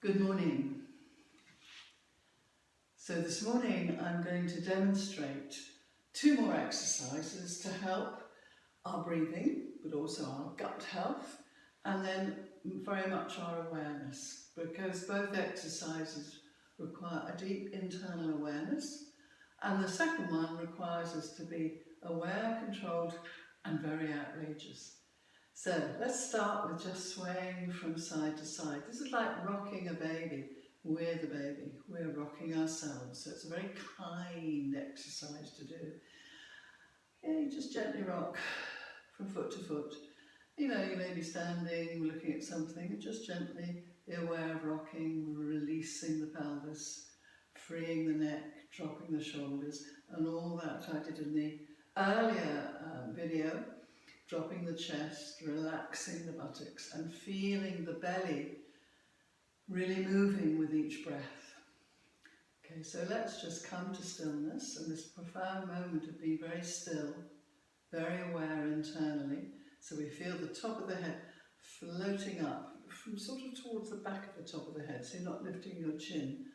Good morning. So this morning I'm going to demonstrate 2 more exercises to help our breathing, but also our gut health, and then very much our awareness, because both exercises require a deep internal awareness, and the second one requires us to be aware, controlled, and very outrageous. So let's start with just swaying from side to side. This is like rocking a baby. We're the baby. We're rocking ourselves. So it's a very kind exercise to do. Yeah, you just gently rock from foot to foot. You know, you may be standing, looking at something, and just gently be aware of rocking, releasing the pelvis, freeing the neck, dropping the shoulders, and all that I did in the earlier video. Dropping the chest, relaxing the buttocks, and feeling the belly really moving with each breath. Okay, so let's just come to stillness and this profound moment of being very still, very aware internally. So we feel the top of the head floating up from sort of towards the back of the top of the head. So you're not lifting your chin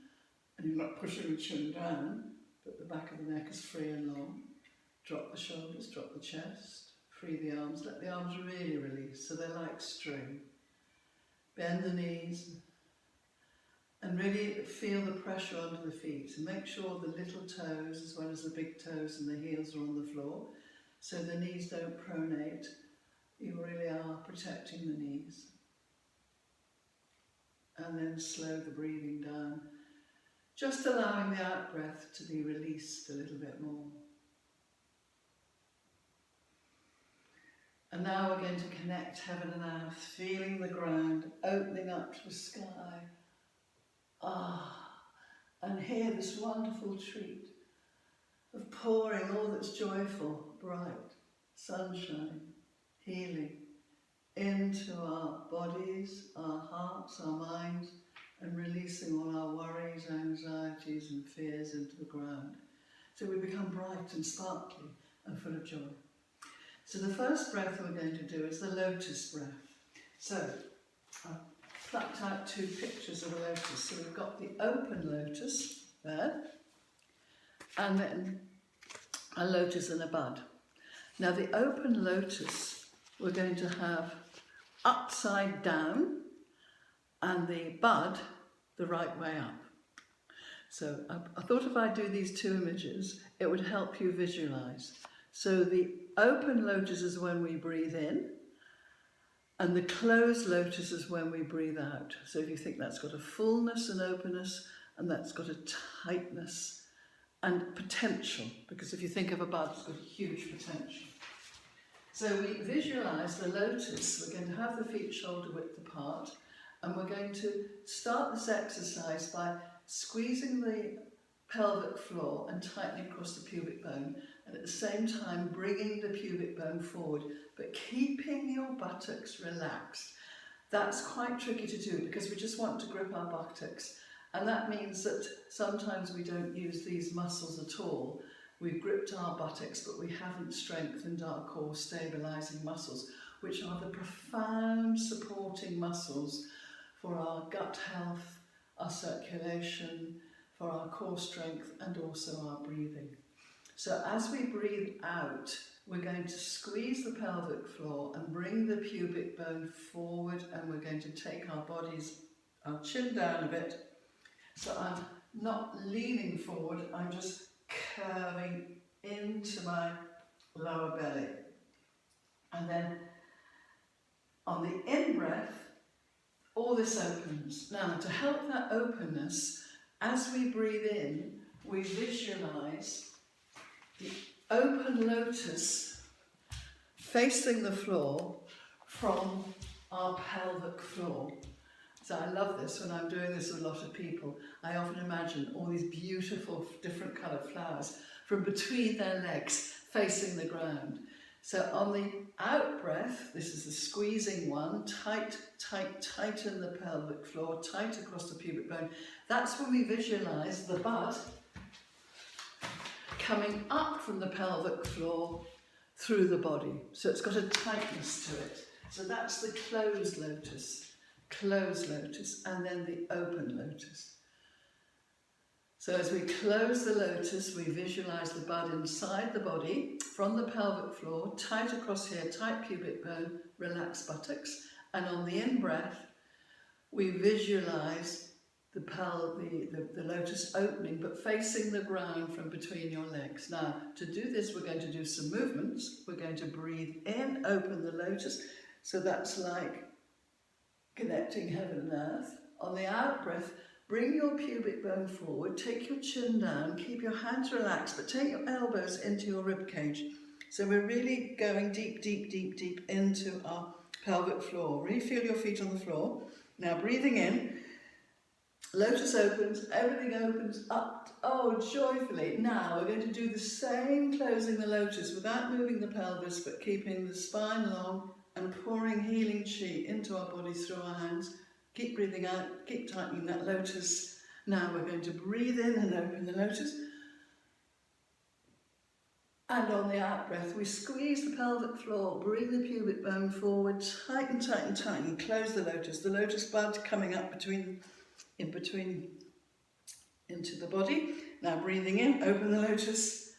and you're not pushing the chin down, but the back of the neck is free and long. Drop the shoulders, drop the chest. Free the arms, let the arms really release so they're like string. Bend the knees and really feel the pressure under the feet, and make sure the little toes as well as the big toes and the heels are on the floor so the knees don't pronate. You really are protecting the knees. And then slow the breathing down, just allowing the out breath to be released a little bit more. And now we're going to connect heaven and earth, feeling the ground, opening up to the sky. And hear this wonderful treat of pouring all that's joyful, bright, sunshine, healing into our bodies, our hearts, our minds, and releasing all our worries, anxieties and fears into the ground. So we become bright and sparkly and full of joy. So the first breath we're going to do is the lotus breath. So I've plucked out 2 pictures of a lotus. So we've got the open lotus there, and then a lotus and a bud. Now the open lotus we're going to have upside down, and the bud the right way up. So I thought if I do these 2 images, it would help you visualize. So the open lotus is when we breathe in, and the closed lotus is when we breathe out. So if you think that's got a fullness and openness, and that's got a tightness and potential, because if you think of a bud, it's got a huge potential. So we visualize the lotus. We're going to have the feet shoulder width apart, and we're going to start this exercise by squeezing the pelvic floor and tightening across the pubic bone, and at the same time bringing the pubic bone forward, but keeping your buttocks relaxed. That's quite tricky to do because we just want to grip our buttocks, and that means that sometimes we don't use these muscles at all. We've gripped our buttocks, but we haven't strengthened our core stabilizing muscles, which are the profound supporting muscles for our gut health, our circulation, for our core strength, and also our breathing. So as we breathe out, we're going to squeeze the pelvic floor and bring the pubic bone forward, and we're going to take our chin down a bit. So I'm not leaning forward, I'm just curving into my lower belly. And then on the in-breath, all this opens. Now, to help that openness, as we breathe in, we visualize the open lotus facing the floor from our pelvic floor. So I love this when I'm doing this with a lot of people. I often imagine all these beautiful different coloured flowers from between their legs facing the ground. So on the out breath, this is the squeezing one, tighten the pelvic floor, tight across the pubic bone. That's when we visualise the bud coming up from the pelvic floor through the body. So it's got a tightness to it. So that's the closed lotus. closed lotus, and then the open lotus. So as we close the lotus, we visualize the bud inside the body, from the pelvic floor, tight across here, tight pubic bone, relaxed buttocks. And on the in-breath, we visualize the lotus opening, but facing the ground from between your legs. Now, to do this, we're going to do some movements. We're going to breathe in, open the lotus. So that's like connecting heaven and earth. On the out-breath, bring your pubic bone forward, take your chin down, keep your hands relaxed, but take your elbows into your rib cage. So we're really going deep, deep, deep, deep into our pelvic floor. Really feel your feet on the floor. Now breathing in, lotus opens, everything opens up, joyfully. Now we're going to do the same, closing the lotus without moving the pelvis, but keeping the spine long and pouring healing chi into our body through our hands. Keep breathing out, keep tightening that lotus. Now we're going to breathe in and open the lotus. And on the out breath, we squeeze the pelvic floor, bring the pubic bone forward, tighten, tighten, tighten, close the lotus bud coming up in between into the body. Now breathing in, open the lotus,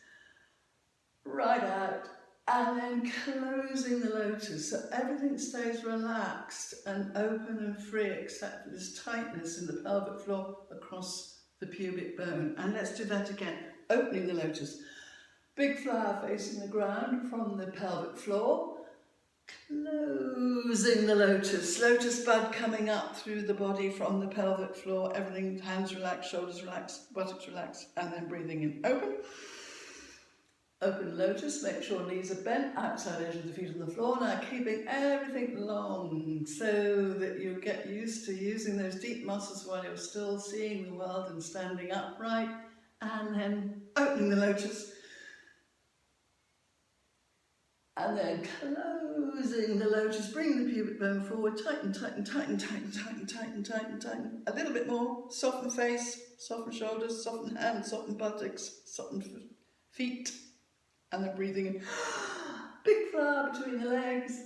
right out, and then closing the lotus so everything stays relaxed and open and free except for this tightness in the pelvic floor across the pubic bone. And let's do that again, opening the lotus. Big flower facing the ground from the pelvic floor, closing the lotus bud coming up through the body from the pelvic floor, everything, hands relaxed, shoulders relaxed, buttocks relaxed, and then breathing in, open lotus, make sure knees are bent, outside edge of the feet on the floor, now keeping everything long so that you get used to using those deep muscles while you're still seeing the world and standing upright, and then opening the lotus. And then closing the lotus, bring the pubic bone forward, tighten, tighten, tighten, tighten, tighten, tighten, tighten, tighten. A little bit more, soften face, soften shoulders, soften hands, soften buttocks, soften feet. And then breathing in, big flower between the legs.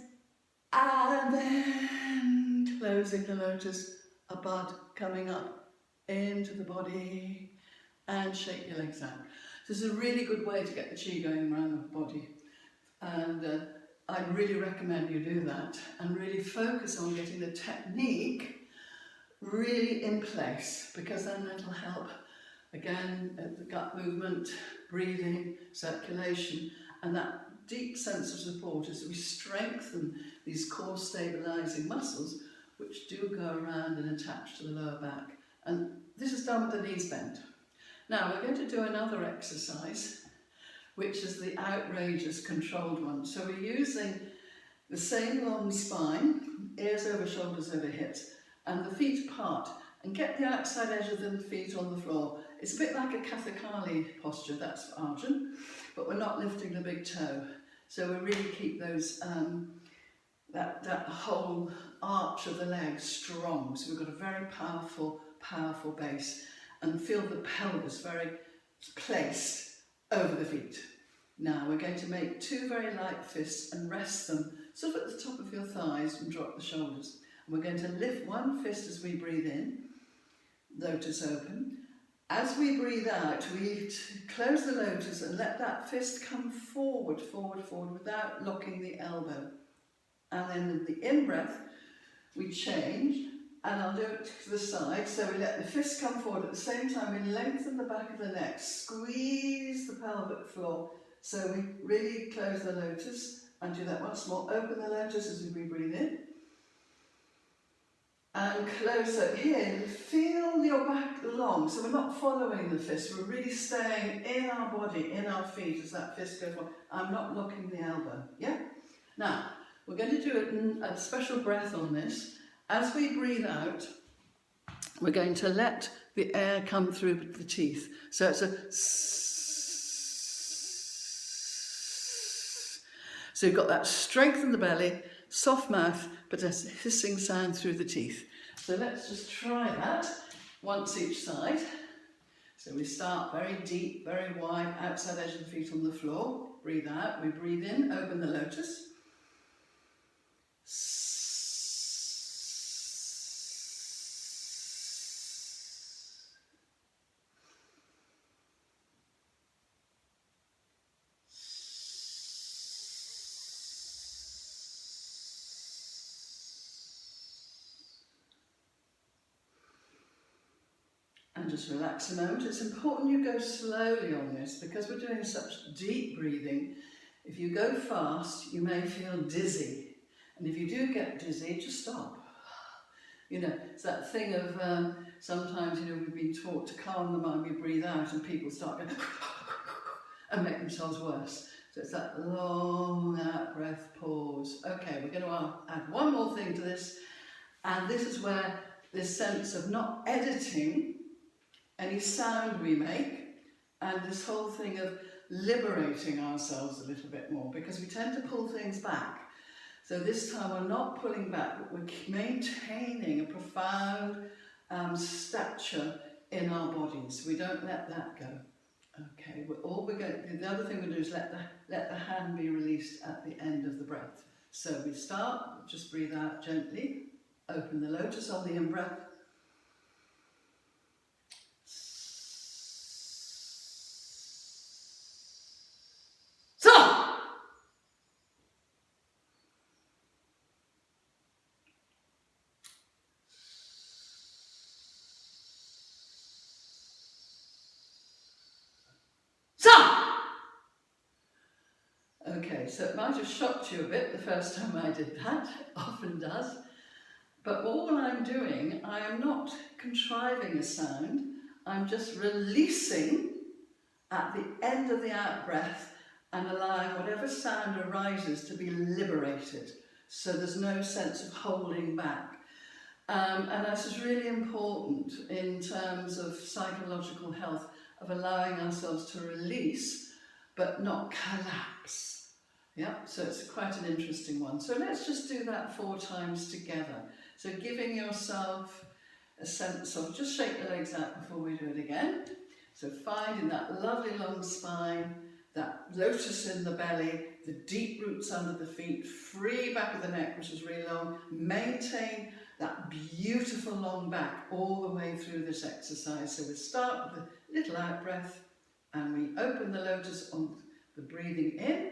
And then closing the lotus, a bud coming up into the body. And shake your legs out. This is a really good way to get the chi going around the body. And I really recommend you do that and really focus on getting the technique really in place, because then that'll help, again, the gut movement, breathing, circulation, and that deep sense of support as we strengthen these core stabilizing muscles which do go around and attach to the lower back. And this is done with the knees bent. Now we're going to do another exercise, which is the outrageous controlled one. So we're using the same long spine, ears over shoulders over hips, and the feet apart, and get the outside edge of the feet on the floor. It's a bit like a Kathakali posture, that's for Arjun, but we're not lifting the big toe. So we really keep those, that whole arch of the legs strong. So we've got a very powerful base, and feel the pelvis very placed over the feet. Now we're going to make two very light fists and rest them sort of at the top of your thighs and drop the shoulders. And we're going to lift one fist as we breathe in, lotus open. As we breathe out, we close the lotus and let that fist come forward without locking the elbow. And then with the in-breath, we change, and I'll do it to the side. So we let the fist come forward. At the same time, we lengthen the back of the neck, squeeze the pelvic floor. So we really close the lotus, and do that once more. Open the lotus as we breathe in. And close it here. Feel your back long. So we're not following the fist. We're really staying in our body, in our feet as that fist goes forward. I'm not locking the elbow. Yeah? Now, we're going to do a special breath on this. As we breathe out, we're going to let the air come through the teeth. So it's a so you've got that strength in the belly, soft mouth, but a hissing sound through the teeth. So let's just try that once each side. So we start very deep, very wide, outside edge of the feet on the floor. Breathe out, we breathe in, open the lotus. And just relax a moment. It's important you go slowly on this because we're doing such deep breathing. If you go fast, you may feel dizzy. And if you do get dizzy, just stop. You know, it's that thing of sometimes, you know, we've been taught to calm the mind, we breathe out and people start going and make themselves worse. So it's that long out breath, pause. Okay, we're going to add one more thing to this. And this is where this sense of not editing any sound we make, and this whole thing of liberating ourselves a little bit more, because we tend to pull things back. So this time we're not pulling back, but we're maintaining a profound stature in our bodies. We don't let that go. Okay, the other thing we do is let the hand be released at the end of the breath. So we start, just breathe out gently, open the lotus on the in-breath. Okay, so it might have shocked you a bit the first time I did that, it often does, but all I'm doing, I am not contriving a sound, I'm just releasing at the end of the out breath and allowing whatever sound arises to be liberated, so there's no sense of holding back. And this is really important in terms of psychological health, of allowing ourselves to release but not collapse. Yeah, so it's quite an interesting one. So let's just do that 4 times together. So giving yourself a sense of, just shake the legs out before we do it again. So finding that lovely long spine, that lotus in the belly, the deep roots under the feet, free back of the neck, which is really long. Maintain that beautiful long back all the way through this exercise. So we start with a little out breath and we open the lotus on the breathing in.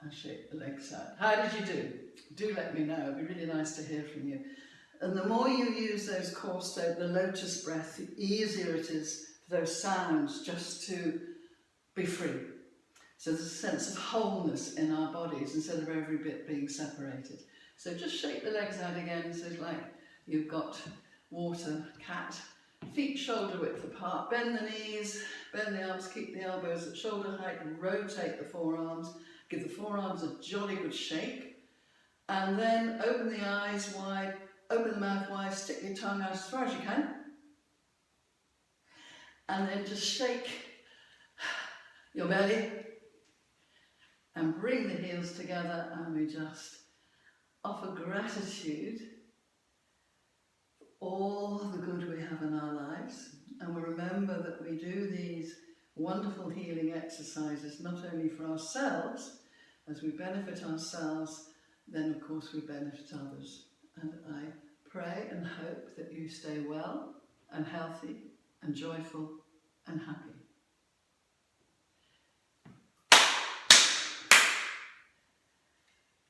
And shake the legs out. How did you do? Do let me know, it'd be really nice to hear from you. And the more you use those the lotus breath, the easier it is for those sounds just to be free. So there's a sense of wholeness in our bodies instead of every bit being separated. So just shake the legs out again, so it's like you've got water, cat, feet shoulder width apart, bend the knees, bend the arms, keep the elbows at shoulder height, rotate the forearms, give the forearms a jolly good shake, and then open the eyes wide, open the mouth wide, stick your tongue out as far as you can, and then just shake your belly and bring the heels together, and we just offer gratitude for all the good we have in our lives, and we remember that we do these wonderful healing exercises not only for ourselves. As we benefit ourselves, then of course we benefit others. And I pray and hope that you stay well and healthy and joyful and happy.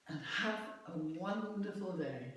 And have a wonderful day.